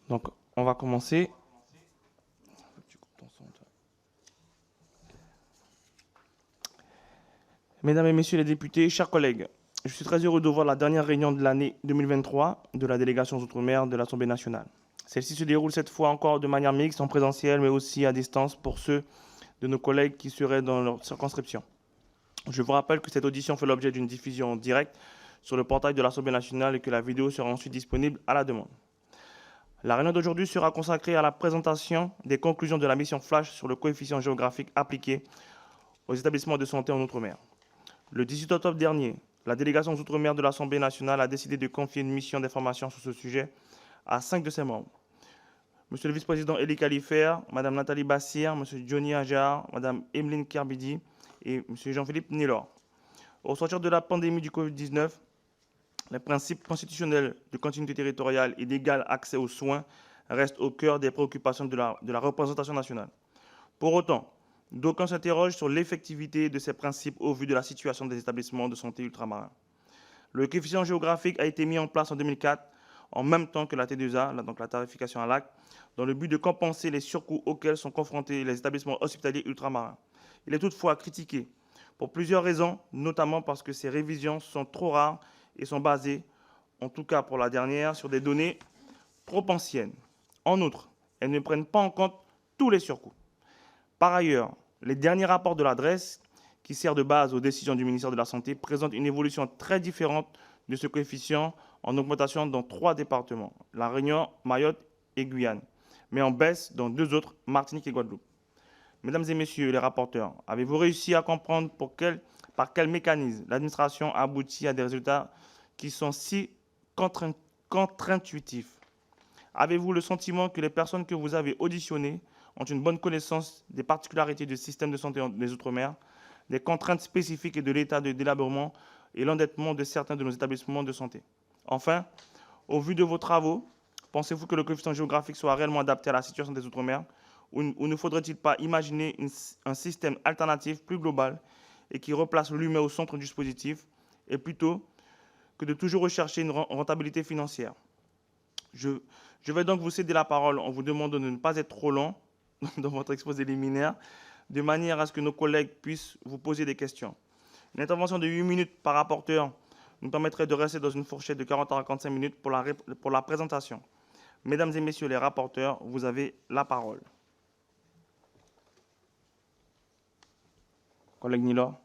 Donc, on va commencer. Mesdames et messieurs les députés, chers collègues, je suis très heureux de voir la dernière réunion de l'année 2023 de la délégation aux Outre-mer de l'Assemblée nationale. Celle-ci se déroule cette fois encore de manière mixte, en présentiel, mais aussi à distance pour ceux de nos collègues qui seraient dans leur circonscription. Je vous rappelle que cette audition fait l'objet d'une diffusion directe sur le portail de l'Assemblée nationale et que la vidéo sera ensuite disponible à la demande. La réunion d'aujourd'hui sera consacrée à la présentation des conclusions de la mission Flash sur le coefficient géographique appliqué aux établissements de santé en Outre-mer. Le 18 octobre dernier, la délégation aux Outre-mer de l'Assemblée nationale a décidé de confier une mission d'information sur ce sujet à 5 de ses membres. Monsieur le vice-président Elie Kalifer, Madame Nathalie Bassir, Monsieur Johnny Ajar, Madame Emeline Kerbidi et Monsieur Jean-Philippe Nilor. Au sortir de la pandémie du Covid-19, les principes constitutionnels de continuité territoriale et d'égal accès aux soins restent au cœur des préoccupations de la représentation nationale. Pour autant, d'aucuns s'interrogent sur l'effectivité de ces principes au vu de la situation des établissements de santé ultramarins. Le coefficient géographique a été mis en place en 2004, en même temps que la T2A, donc la tarification à l'acte, dans le but de compenser les surcoûts auxquels sont confrontés les établissements hospitaliers ultramarins. Il est toutefois critiqué pour plusieurs raisons, notamment parce que ces révisions sont trop rares et sont basées, en tout cas pour la dernière, sur des données trop anciennes. En outre, elles ne prennent pas en compte tous les surcoûts. Par ailleurs, les derniers rapports de l'adresse, qui sert de base aux décisions du ministère de la Santé, présentent une évolution très différente de ce coefficient en augmentation dans 3 départements, La Réunion, Mayotte et Guyane, mais en baisse dans 2 autres, Martinique et Guadeloupe. Mesdames et messieurs les rapporteurs, avez-vous réussi à comprendre par quel mécanisme l'administration aboutit à des résultats qui sont si contre-intuitifs? Avez-vous le sentiment que les personnes que vous avez auditionnées ont une bonne connaissance des particularités du système de santé des Outre-mer, des contraintes spécifiques et de l'état de délabrement et l'endettement de certains de nos établissements de santé? Enfin, au vu de vos travaux, pensez-vous que le coefficient géographique soit réellement adapté à la situation des Outre-mer ou ne faudrait-il pas imaginer un système alternatif plus global et qui replace l'humain au centre du dispositif et plutôt que de toujours rechercher une rentabilité financière? Je vais donc vous céder la parole en vous demandant de ne pas être trop long dans votre exposé liminaire, de manière à ce que nos collègues puissent vous poser des questions. Une intervention de 8 minutes par rapporteur nous permettrait de rester dans une fourchette de 40 à 55 minutes pour la présentation. Mesdames et messieurs les rapporteurs, vous avez la parole. Collègue Nilor.